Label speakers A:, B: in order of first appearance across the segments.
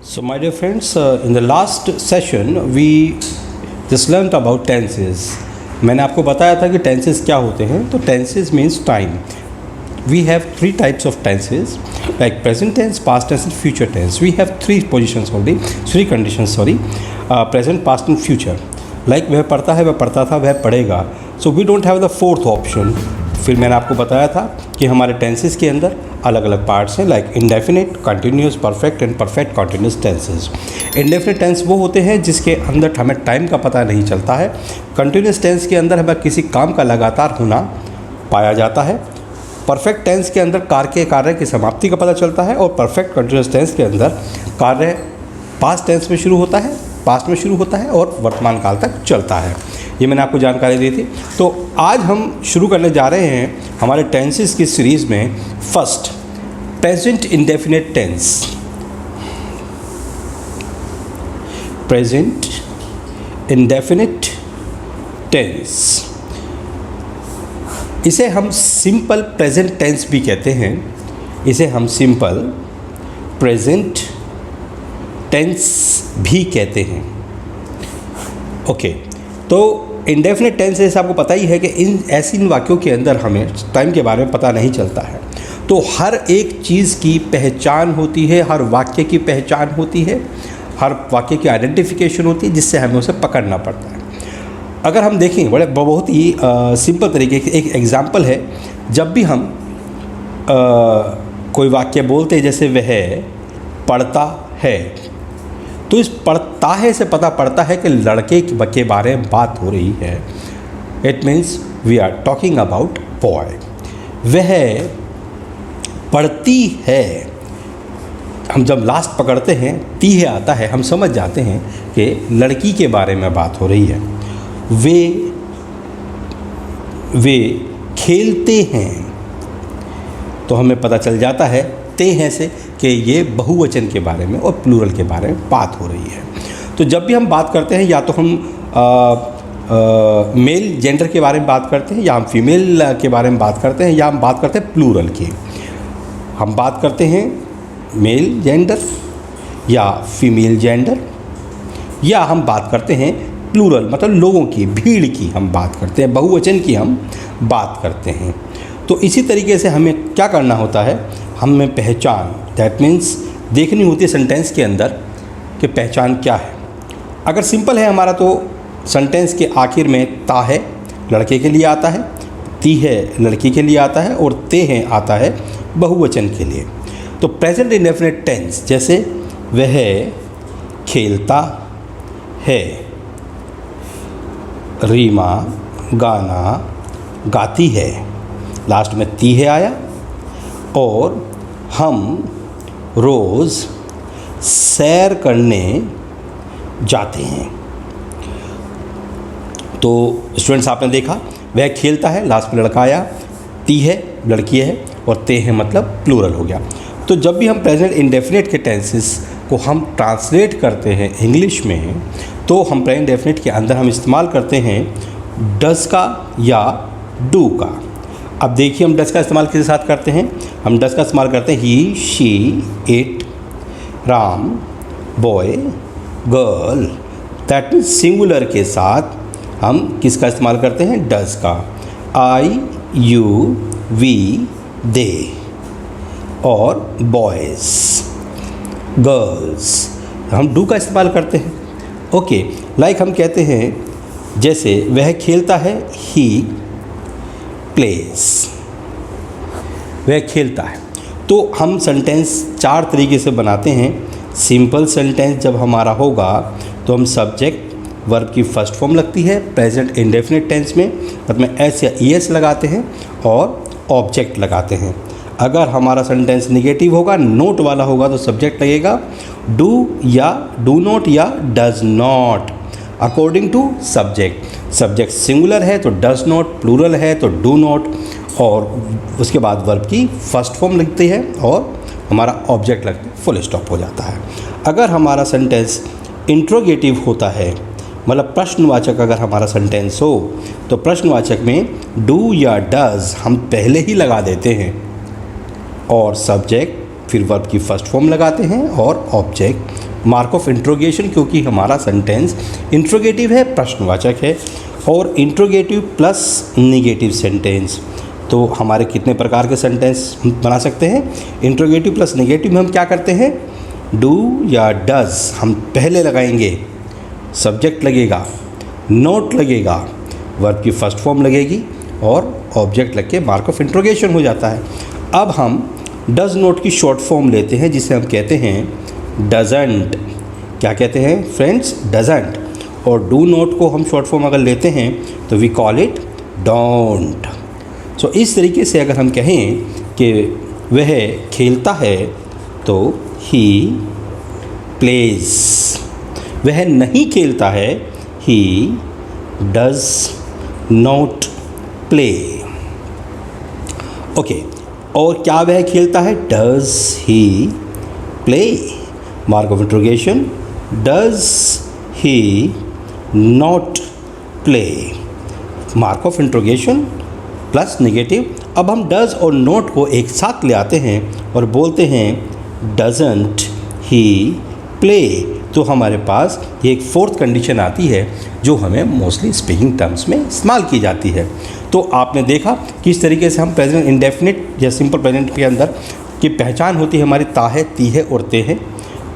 A: So, my dear friends, in the last session we just learnt about tenses. मैंने आपको बताया था कि tenses क्या होते हैं. तो tenses means time. We have three types of tenses, like present tense, past tense, and future tense. We have three positions only, three conditions. Sorry, present, past, and future. Like वह पढ़ता है, वह पढ़ता था, वह पढ़ेगा. So we don't have the fourth option. फिर मैंने आपको बताया था कि हमारे टेंसेस के अंदर अलग अलग पार्ट्स हैं, like indefinite, continuous, perfect and perfect continuous tenses. Indefinite tense वो होते हैं जिसके अंदर हमें टाइम का पता नहीं चलता है. कंटिन्यूस टेंस के अंदर हमें किसी काम का लगातार होना पाया जाता है. परफेक्ट टेंस के अंदर कार्य की समाप्ति का पता चलता है. और परफेक्ट कंटिन्यूस टेंस के अंदर कार्य पास्ट टेंस में शुरू होता है, पास्ट में शुरू होता है और वर्तमान काल तक चलता है. ये मैंने आपको जानकारी दी थी. तो आज हम शुरू करने जा रहे हैं हमारे टेंसेस की सीरीज़ में. First, present indefinite tense. Present indefinite tense, इसे हम सिंपल प्रेजेंट टेंस भी कहते हैं. इसे हम सिंपल प्रेजेंट टेंस भी कहते हैं. ओके, तो इंडेफिनिट टेंस जैसे आपको पता ही है कि इन वाक्यों के अंदर हमें टाइम के बारे में पता नहीं चलता है. तो हर एक चीज़ की पहचान होती है, हर वाक्य की पहचान होती है, हर वाक्य की आइडेंटिफिकेशन होती है, जिससे हमें उसे पकड़ना पड़ता है. अगर हम देखें बहुत ही सिंपल तरीके से एक एग्जाम्पल है. जब भी हम कोई वाक्य बोलते हैं, जैसे वह पढ़ता है, तो इस पढ़ता है से पता पड़ता है कि लड़के के बारे में बात हो रही है. It means we are talking about boy. वह पढ़ती है, हम जब लास्ट पकड़ते हैं, ती है आता है, हम समझ जाते हैं कि लड़की के बारे में बात हो रही है. वे खेलते हैं, तो हमें पता चल जाता है ते हैं से कि ये बहुवचन के बारे में और प्लूरल के बारे में बात हो रही है. तो जब भी हम बात करते हैं, या तो हम मेल जेंडर के बारे में बात करते हैं, या हम फीमेल के बारे में बात करते हैं, या हम बात करते हैं प्लूरल की. हम बात करते हैं मेल जेंडर या फीमेल जेंडर, या हम बात करते हैं प्लूरल मतलब लोगों की, भीड़ की हम बात करते हैं, बहुवचन की हम बात करते हैं. तो इसी तरीके से हमें क्या करना होता है, हमें पहचान, दैट मीन्स देखनी होती है सेंटेंस के अंदर कि पहचान क्या है. अगर सिंपल है हमारा, तो सेंटेंस के आखिर में ता है लड़के के लिए आता है, ती है लड़की के लिए आता है, और ते हैं आता है बहुवचन के लिए. तो प्रेजेंट इंडेफिनिट टेंस, जैसे वह खेलता है, रीमा गाना गाती है, लास्ट में ती है आया, और हम रोज़ सैर करने जाते हैं. तो स्टूडेंट्स, आपने देखा वह खेलता है, लास्ट में लड़का आया, ती है लड़की है, और ते है मतलब प्लूरल हो गया. तो जब भी हम प्रेजेंट इंडेफिनिट के टेंसेस को हम ट्रांसलेट करते हैं इंग्लिश में, तो हम प्रेजेंट इंडेफिनिट के अंदर हम इस्तेमाल करते हैं डज का या डू का. अब देखिए, हम डज का इस्तेमाल किसके साथ करते हैं. हम डज का इस्तेमाल करते हैं he, she, it, Ram, boy, girl. That means singular के साथ हम किसका इस्तेमाल करते हैं, डज का. आई, यू, वी, दे, और बॉयज़, गर्ल्स, हम डू का इस्तेमाल करते हैं. ओके, लाइक हम कहते हैं, जैसे वह खेलता है, ही प्लेस, वह खेलता है. तो हम सेंटेंस चार तरीके से बनाते हैं. सिंपल सेंटेंस जब हमारा होगा, तो हम सब्जेक्ट वर्ब की फर्स्ट फॉर्म लगती है प्रेजेंट इंडेफिनिट टेंस में, मतलब एस या ई एस लगाते हैं और ऑब्जेक्ट लगाते हैं. अगर हमारा सेंटेंस निगेटिव होगा, नोट वाला होगा, तो सब्जेक्ट लगेगा डू या डू नॉट या does not, according to subject. Subject singular है तो डज नॉट, प्लूरल है तो डू नॉट, और उसके बाद वर्ब की फर्स्ट फॉर्म लगती है और हमारा ऑब्जेक्ट लगता है, फुल स्टॉप हो जाता है. अगर हमारा सेंटेंस इंट्रोगेटिव होता है, मतलब प्रश्नवाचक अगर हमारा सेंटेंस हो, तो प्रश्नवाचक में डू या डज हम पहले ही लगा देते हैं, और सब्जेक्ट फिर वर्ब की फर्स्ट फॉर्म लगाते हैं और ऑब्जेक्ट। मार्क ऑफ इंट्रोगेशन, क्योंकि हमारा सेंटेंस इंट्रोगेटिव है, प्रश्नवाचक है, और इंट्रोगेटिव प्लस नेगेटिव सेंटेंस। तो हमारे कितने प्रकार के सेंटेंस हम बना सकते हैं? इंट्रोगेटिव प्लस नेगेटिव में हम क्या करते हैं? डू या डज हम पहले लगाएंगे, सब्जेक्ट लगेगा, नोट लगेगा, वर्ब की फर्स्ट फॉर्म लगेगी और ऑब्जेक्ट लग के मार्क ऑफ इंट्रोगेशन हो जाता है। अब हम डज नोट की शॉर्ट फॉर्म लेते हैं जिसे हम कहते हैं डजंट। क्या कहते हैं फ्रेंड्स? डजंट। और डू नोट को हम शॉर्ट फॉर्म अगर लेते हैं तो वी कॉल इट डोंट। सो इस तरीके से अगर हम कहें कि वह खेलता है तो ही प्लेज। वह नहीं खेलता है, ही डज नॉट प्ले। ओके, और क्या वह खेलता है? Does he play? Mark of interrogation, does he not play? Mark of interrogation plus negative. अब हम डज और नोट को एक साथ ले आते हैं और बोलते हैं डजंट ही प्ले। तो हमारे पास ये एक फोर्थ कंडीशन आती है जो हमें मोस्टली स्पीकिंग टर्म्स में इस्तेमाल की जाती है। तो आपने देखा किस तरीके से हम प्रेजेंट इंडेफिनिट या सिंपल प्रेजेंट के अंदर की पहचान होती है हमारी ता है, ती है और ते है,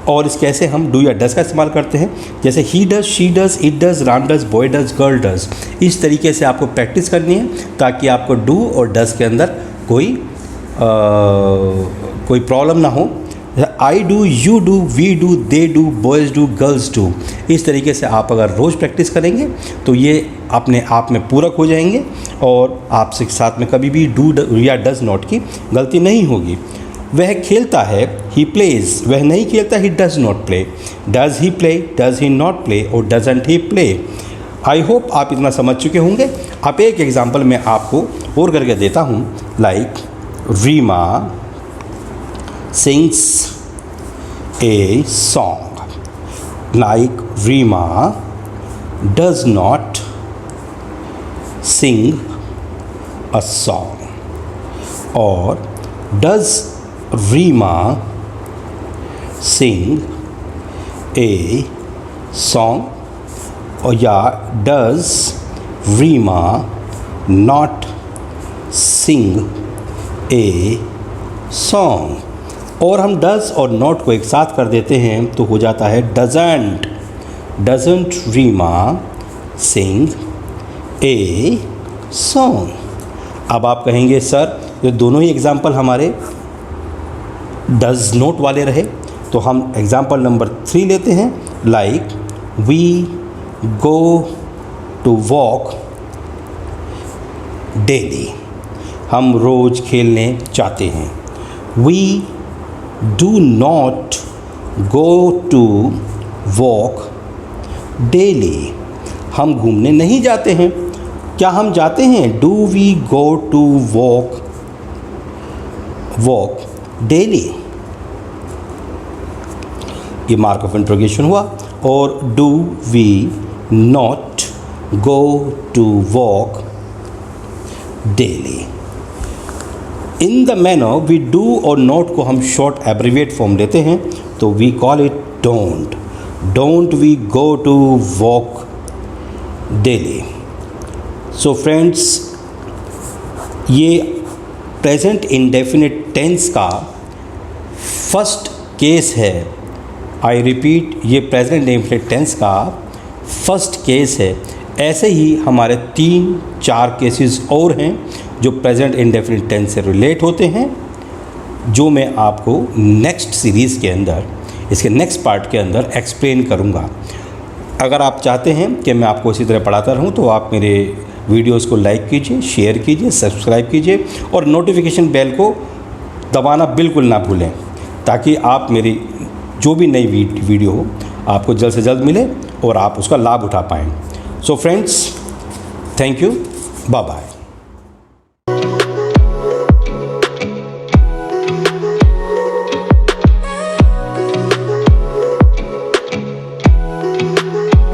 A: और इस कैसे हम डू या डज का इस्तेमाल करते हैं। जैसे he does, she does, it does, Ram does, boy does, girl does. इस तरीके से आपको प्रैक्टिस करनी है ताकि आपको डू और डज के अंदर कोई प्रॉब्लम ना हो। I do, you do, we do, they do, boys do, girls do. इस तरीके से आप अगर रोज़ प्रैक्टिस करेंगे तो ये अपने आप में पूरक हो जाएंगे और आपसे साथ में कभी भी डू या डज नॉट की गलती नहीं होगी। वह खेलता है, ही प्लेज। वह नहीं खेलता, he does not play. Does he play, does he not play और doesn't he play. I hope आप इतना समझ चुके होंगे। अब एक एग्जाम्पल मैं आपको और करके देता हूँ। Like Reema sings a song. Like Rima does not sing a song. Or does Rima sing a song? Or yeah, does Rima not sing a song? और हम डज और नॉट को एक साथ कर देते हैं तो हो जाता है doesn't. Doesn't Reema sing a song. अब आप कहेंगे सर ये दोनों ही एग्जाम्पल हमारे डज नोट वाले रहे, तो हम एग्जाम्पल नंबर 3 लेते हैं। Like we go to walk daily. हम रोज़ खेलने जाते हैं। We do not go to walk daily. हम घूमने नहीं जाते हैं। क्या हम जाते हैं? Do we go to walk daily? ये मार्क ऑफ इंट्रोगेशन हुआ। और do we not go to walk daily? In the manner we do और नॉट को हम शॉर्ट एब्रीविएट फॉर्म लेते हैं तो we call it don't. Don't we go to walk daily. So friends, ये present indefinite tense का first case है। I repeat, ये प्रेजेंट इंडेफिनिट टेंस का फर्स्ट केस है। ऐसे ही हमारे 3-4 केसेस और हैं जो प्रेजेंट इंडेफिनिट टेंस से रिलेट होते हैं, जो मैं आपको नेक्स्ट सीरीज़ के अंदर, इसके नेक्स्ट पार्ट के अंदर एक्सप्लेन करूँगा। अगर आप चाहते हैं कि मैं आपको इसी तरह पढ़ाता रहूँ तो आप मेरे वीडियोस को लाइक कीजिए, शेयर कीजिए, सब्सक्राइब कीजिए और नोटिफिकेशन बेल को दबाना बिल्कुल ना भूलें ताकि आप मेरी जो भी नई वीडियो हो आपको जल्द से जल्द मिले और आप उसका लाभ उठा पाएँ। So friends, thank you, bye bye.